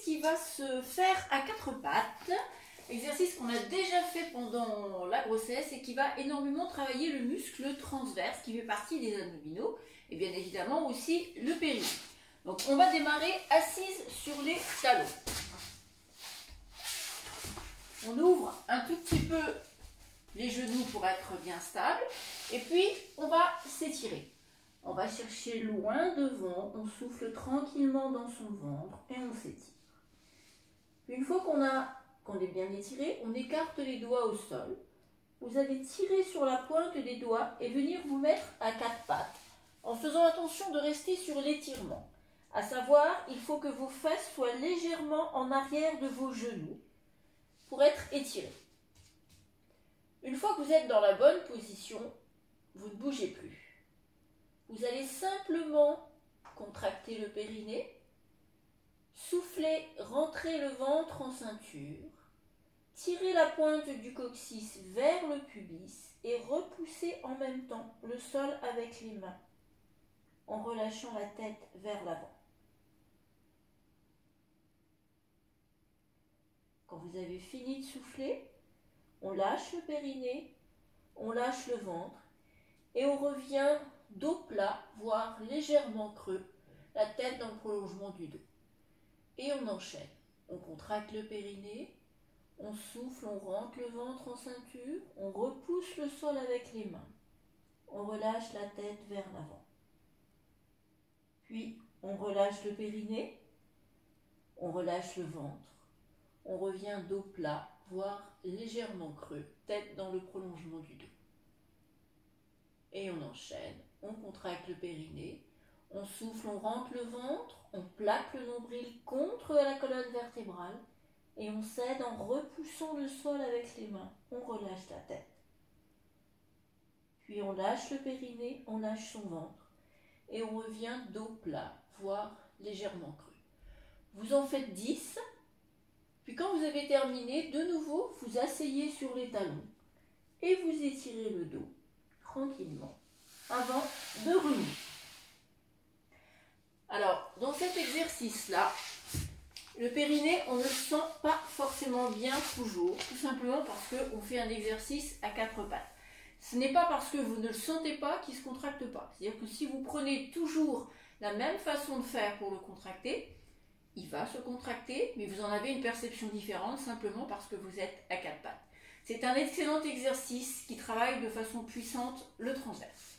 qui va se faire à quatre pattes, exercice qu'on a déjà fait pendant la grossesse et qui va énormément travailler le muscle transverse qui fait partie des abdominaux et bien évidemment aussi le périnée. Donc on va démarrer assise sur les talons. On ouvre un tout petit peu les genoux pour être bien stable et puis on va s'étirer. On va chercher loin devant, on souffle tranquillement dans son ventre et on s'étire. Une fois qu'on est bien étiré, on écarte les doigts au sol. Vous allez tirer sur la pointe des doigts et venir vous mettre à quatre pattes en faisant attention de rester sur l'étirement. À savoir, il faut que vos fesses soient légèrement en arrière de vos genoux pour être étirés. Une fois que vous êtes dans la bonne position, vous ne bougez plus. Vous allez simplement contracter le périnée, souffler, rentrer le ventre en ceinture, tirer la pointe du coccyx vers le pubis et repousser en même temps le sol avec les mains en relâchant la tête vers l'avant. Quand vous avez fini de souffler, on lâche le périnée, on lâche le ventre et on revient dos plat, voire légèrement creux, la tête dans le prolongement du dos. Et on enchaîne. On contracte le périnée, on souffle, on rentre le ventre en ceinture, on repousse le sol avec les mains. On relâche la tête vers l'avant. Puis on relâche le périnée, on relâche le ventre, on revient dos plat, voire légèrement creux, tête dans le prolongement du dos. Et on enchaîne, on contracte le périnée, on souffle, on rentre le ventre, on plaque le nombril contre la colonne vertébrale et on cède en repoussant le sol avec les mains, on relâche la tête. Puis on lâche le périnée, on lâche son ventre et on revient dos plat, voire légèrement creux. Vous en faites 10, puis quand vous avez terminé, de nouveau, vous asseyez sur les talons et vous étirez le dos tranquillement avant de remuer. Alors, dans cet exercice-là, le périnée, on ne le sent pas forcément bien toujours, tout simplement parce qu'on fait un exercice à quatre pattes. Ce n'est pas parce que vous ne le sentez pas qu'il ne se contracte pas. C'est-à-dire que si vous prenez toujours la même façon de faire pour le contracter, il va se contracter, mais vous en avez une perception différente simplement parce que vous êtes à quatre pattes. C'est un excellent exercice qui travaille de façon puissante le transverse.